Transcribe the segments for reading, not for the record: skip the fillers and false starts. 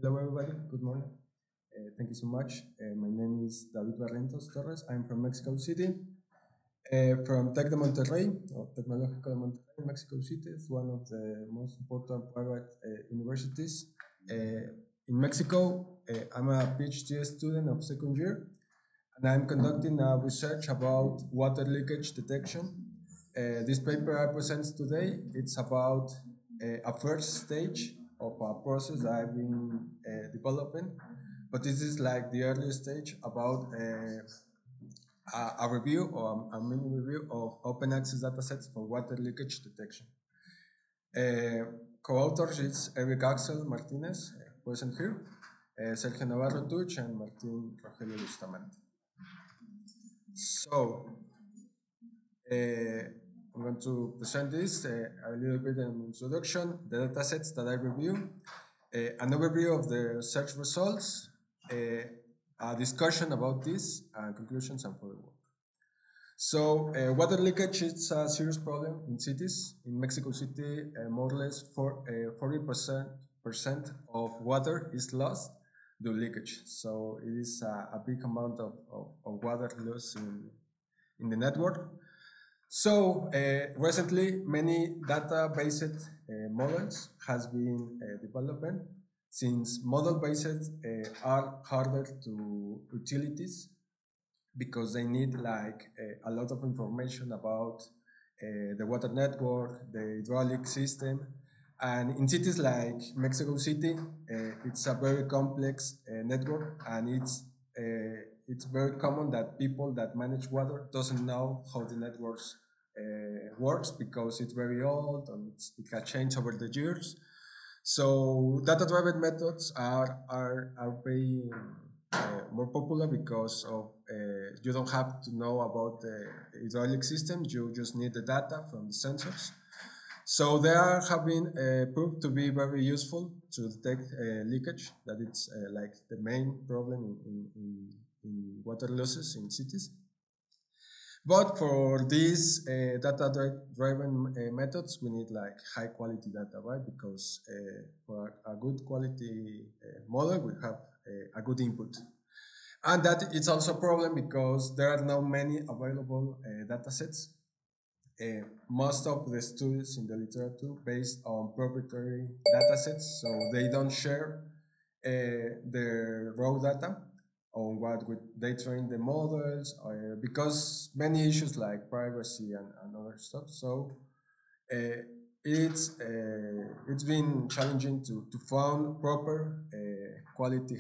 Hello, everybody. Good morning. Thank you so much. My name is David Barrientos-Torres. I'm from Mexico City, from Tec de Monterrey, or Tecnológico de Monterrey, Mexico City. It's one of the most important private universities in Mexico. I'm a PhD student of second year, and I'm conducting a research about water leakage detection. This paper I present today, it's about a first stage of a process that I've been developing, but this is like the early stage about a review or a mini review of open access datasets for water leakage detection. Co-authors is Erick, Axel, Martinez, present here, Sergio Navarro-Tuch, and Rogelio Bustamante. So, I'm going to present this, a little bit in introduction, the datasets that I review, an overview of the search results, a discussion about this, conclusions, and further work. So, water leakage is a serious problem in cities. In Mexico City, more or less 40% of water is lost due to leakage. So, it is a big amount of water lost in the network. So recently, many data-based models has been developed. Since model-based are harder to utilities because they need like a lot of information about the water network, the hydraulic system, and in cities like Mexico City, it's a very complex network, and it's very common that people that manage water doesn't know how the networks works because it's very old and it has changed over the years. So data-driven methods are being more popular because of you don't have to know about the hydraulic system, you just need the data from the sensors. So they have been proved to be very useful to detect leakage, that it's like the main problem in water losses in cities. But for these data-driven methods, we need like high quality data, right? Because for a good quality model, we have a good input. And that it's also a problem because there are not many available data sets. Most of the studies in the literature based on proprietary data sets, so they don't share the raw data on what they train the models, because many issues like privacy and other stuff. So it's been challenging to find proper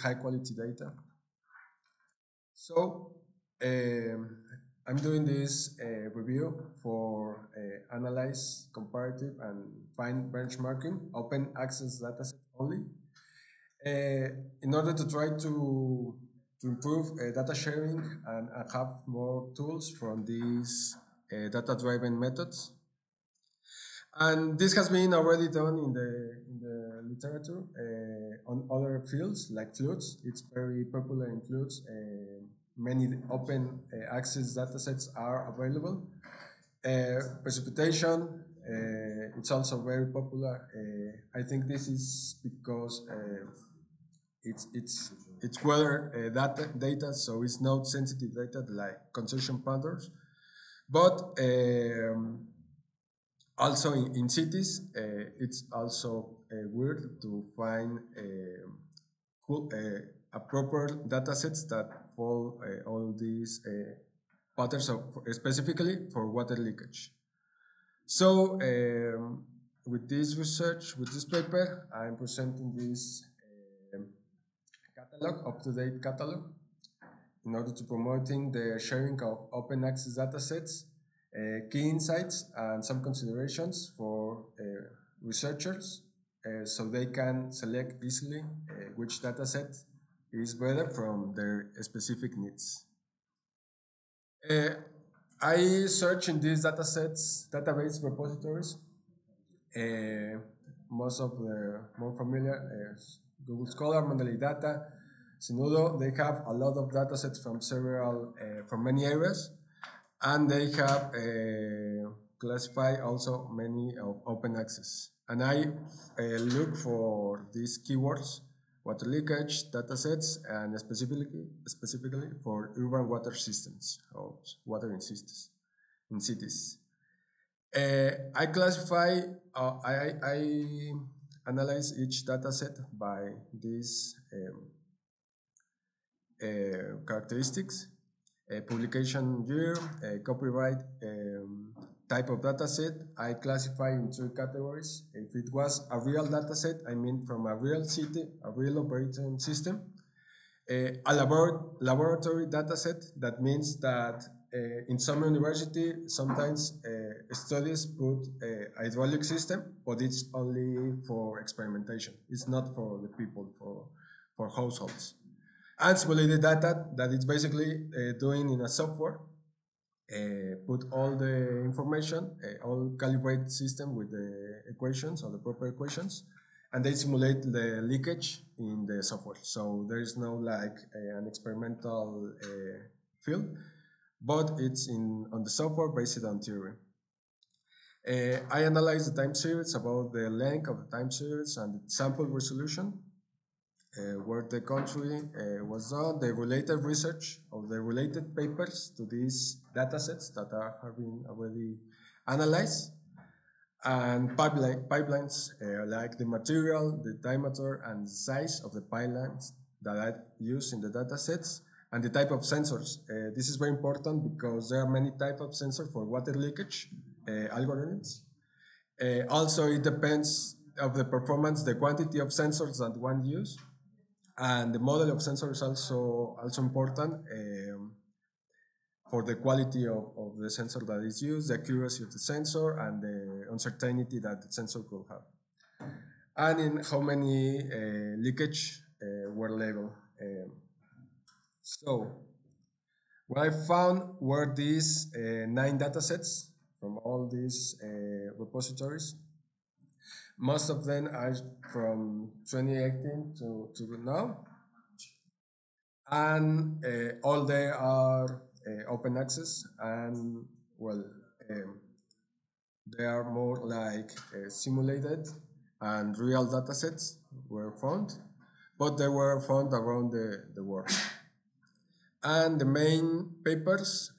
high quality data. So I'm doing this review for analyze, comparative, and find benchmarking open access dataset only. In order to try to improve data sharing and have more tools from these data-driven methods. And this has been already done in the literature on other fields like fluids. It's very popular in fluids. Many open access datasets are available. Precipitation, it's also very popular. I think this is because it's weather data, so it's not sensitive data like consumption patterns. But also in cities, it's also weird to find a proper data sets that follow all these patterns specifically for water leakage. So with this research, with this paper, I'm presenting this catalog, up-to-date catalog, in order to promoting the sharing of open access datasets, key insights, and some considerations for researchers, so they can select easily which dataset is better from their specific needs. I search in these database repositories. Most of the more familiar Google Scholar, Mondeley Data, Sinudo, they have a lot of datasets from from many areas, and they have classified also many of open access. And I look for these keywords water leakage datasets, and specifically for urban water systems or water in cities. I classify, I analyze each dataset by these characteristics: publication year, copyright, type of dataset. I classify in 3 categories. If it was a real dataset, I mean from a real city, a real operating system. A laboratory dataset, that means that in some university, sometimes studies put a hydraulic system, but it's only for experimentation. It's not for the people, for households. And simulated data, that it's basically doing in a software, put all the information, all calibrate system with the equations or the proper equations, and they simulate the leakage in the software. So there is no like an experimental field, but it's on the software based on theory. I analyze the time series, about the length of the time series and the sample resolution, where the country was done, the related research of the related papers to these datasets that have been already analyzed, and pipelines like the material, the diameter, and the size of the pipelines that I use in the datasets, and the type of sensors. This is very important because there are many types of sensors for water leakage algorithms. Also, it depends of the performance, the quantity of sensors that one use. And the model of sensor is also important for the quality of the sensor that is used, the accuracy of the sensor, and the uncertainty that the sensor could have. And in how many leakage were labeled. So what I found were these 9 datasets from all these repositories. Most of them are from 2018 to now, and all they are open access, and well, they are more like simulated, and real datasets were found, but they were found around the world. And the main papers,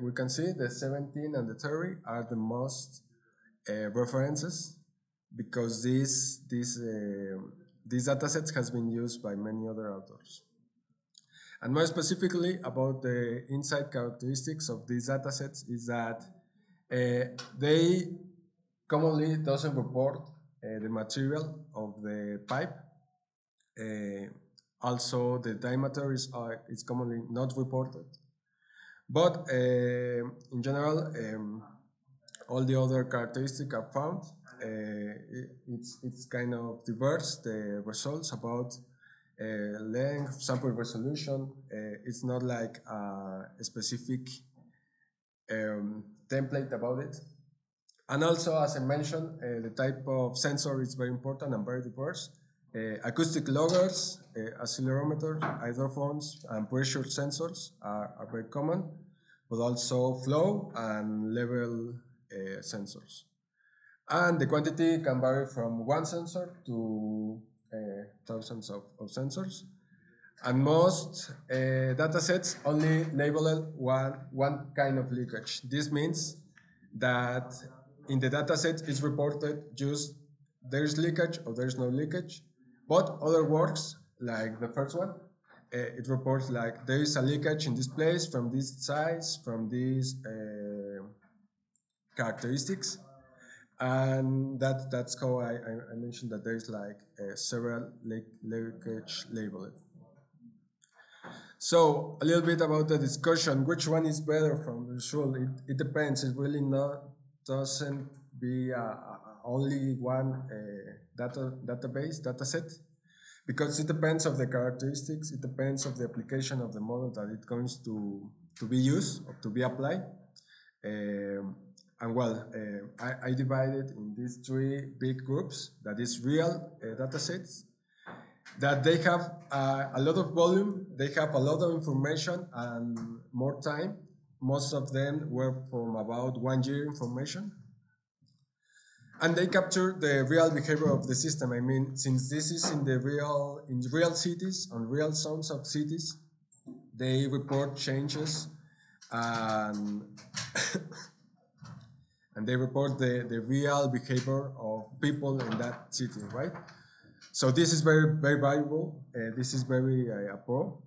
we can see the 17 and the 30 are the most references, because these datasets has been used by many other authors. And more specifically about the inside characteristics of these datasets is that they commonly doesn't report the material of the pipe. Also, the diameter is commonly not reported. But in general, all the other characteristics are found. It's kind of diverse, the results about length, sample resolution. It's not like a specific template about it. And also, as I mentioned, the type of sensor is very important and very diverse. Acoustic loggers, accelerometers, hydrophones, and pressure sensors are very common, but also flow and level sensors. And the quantity can vary from 1 sensor to thousands of sensors. And most datasets only label one kind of leakage. This means that in the dataset it's reported just there's leakage or there's no leakage. But other works, like the first one, it reports like there is a leakage in this place from this size, from these characteristics. And that's how I mentioned that there's like several leakage labeled. So a little bit about the discussion, which one is better from the result? It depends. It really doesn't be only one dataset, because it depends of the characteristics. It depends of the application of the model that it's going to be used or to be applied. And well, I divided in these 3 big groups. That is real datasets, that they have a lot of volume, they have a lot of information and more time. Most of them were from about 1 year information. and they capture the real behavior of the system. I mean, since this is in real cities, on real zones of cities, they report changes and and they report the real behavior of people in that city, right? So this is very valuable. This is very a pro.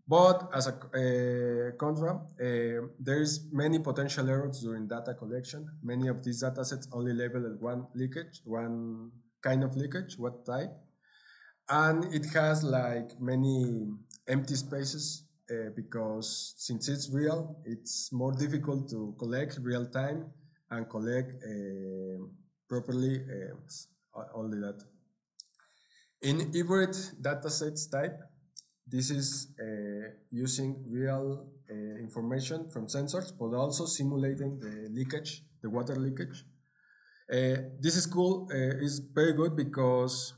But as a contra, there is many potential errors during data collection. Many of these data sets only label one leakage, one kind of leakage, what type. And it has like many empty spaces because since it's real, it's more difficult to collect real time and collect properly all the data. In hybrid datasets type, this is using real information from sensors, but also simulating the leakage, the water leakage. This is cool, is very good because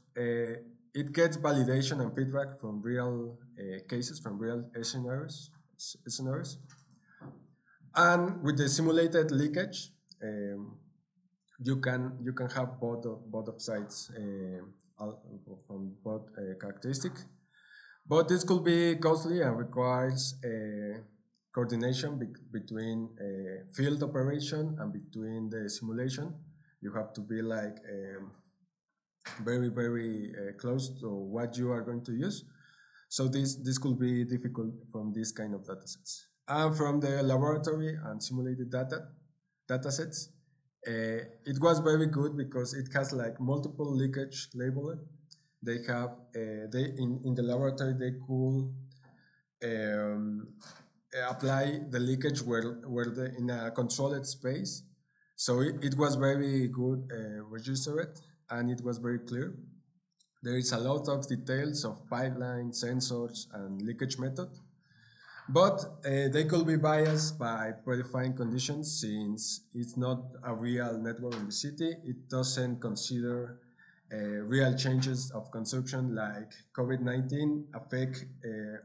it gets validation and feedback from real cases, from real scenarios. And with the simulated leakage, you can have both of sides from both characteristics. But this could be costly and requires coordination between field operation and between the simulation. You have to be like very close to what you are going to use. So this could be difficult from this kind of datasets. And from the laboratory and simulated datasets, it was very good because it has like multiple leakage labeled. They have in the laboratory they could apply the leakage where in a controlled space. So it was very good registered and it was very clear. There is a lot of details of pipeline, sensors, and leakage method, but they could be biased by predefined conditions since it's not a real network in the city. It doesn't consider real changes of consumption like COVID-19 affect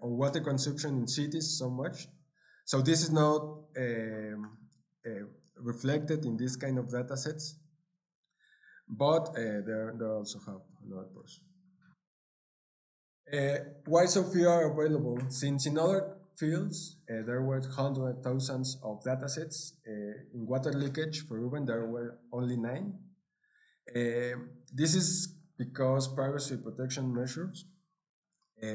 on water consumption in cities so much. So this is not reflected in this kind of data sets, but they also have another pros. Why so few are available? Since in other fields there were hundreds, thousands of data sets, in water leakage for urban there were only 9. This is because privacy protection measures,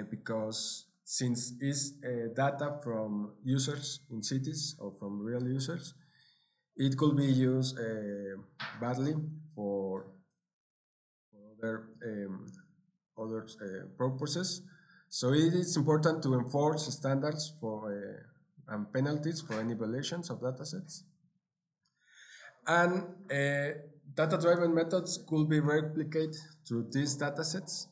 because since it's data from users in cities or from real users, it could be used badly for other purposes. So it is important to enforce standards for and penalties for any violations of datasets. And data-driven methods could be replicated through these datasets.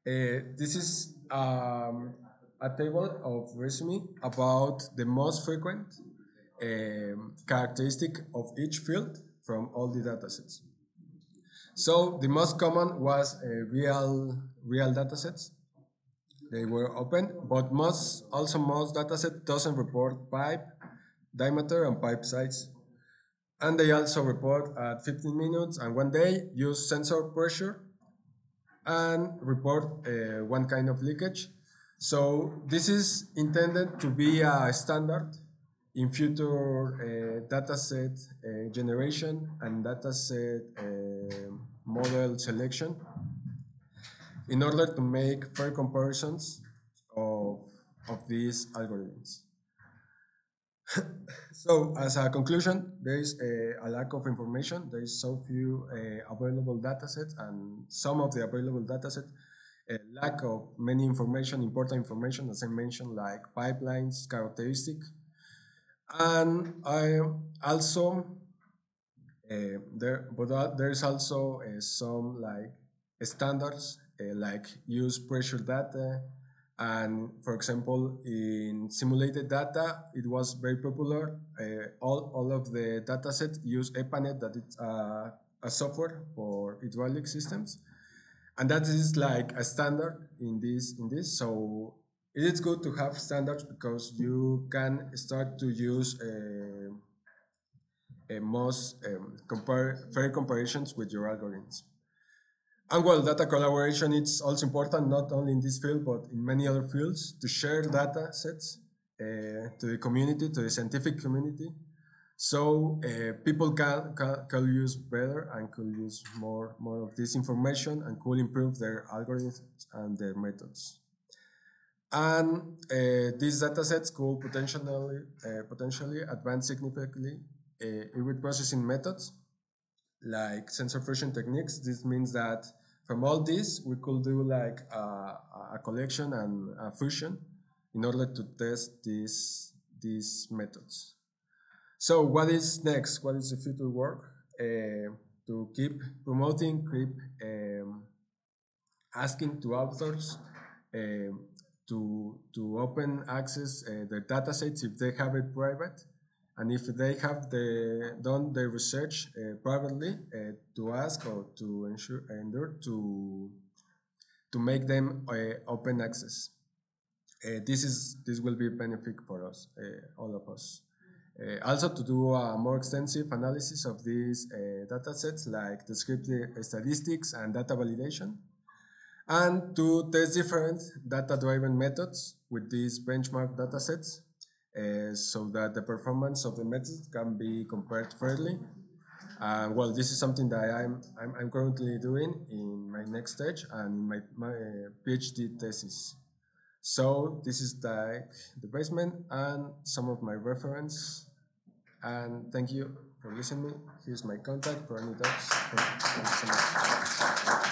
This is a table of resume about the most frequent characteristic of each field from all the datasets. So the most common was real datasets. They were open, but most dataset doesn't report pipe diameter and pipe size. And they also report at 15 minutes and 1 day, use sensor pressure, and report one kind of leakage. So this is intended to be a standard in future dataset generation and dataset model selection in order to make fair comparisons of these algorithms. So as a conclusion, there is a lack of information. There is so few available datasets, and some of the available datasets lack of many important information, as I mentioned, like pipelines, characteristic. And I also there is also some like standards like use pressure data, and for example in simulated data it was very popular. All of the datasets use EPANET, that it's a software for hydraulic systems, and that is like a standard in this. So it is good to have standards because you can start to use most fair comparisons with your algorithms. And well, data collaboration is also important, not only in this field, but in many other fields, to share data sets to the community, to the scientific community, so people can use better and could use more of this information and could improve their algorithms and their methods. And these data sets could potentially advance significantly with processing methods like sensor fusion techniques. This means that from all this, we could do like a collection and a fusion in order to test these methods. So what is next? What is the future work? To keep promoting, keep asking to authors to open access their datasets if they have it private, and if they have done their research privately, to ask or to endure to make them open access. This will be a benefit for us, all of us. Also to do a more extensive analysis of these data sets like descriptive statistics and data validation, and to test different data-driven methods with these benchmark data sets so that the performance of the methods can be compared fairly. Well, this is something that I'm currently doing in my next stage and in my PhD thesis. So this is the basement and some of my reference. And thank you for listening. Here's my contact for any doubts. Thank you so much.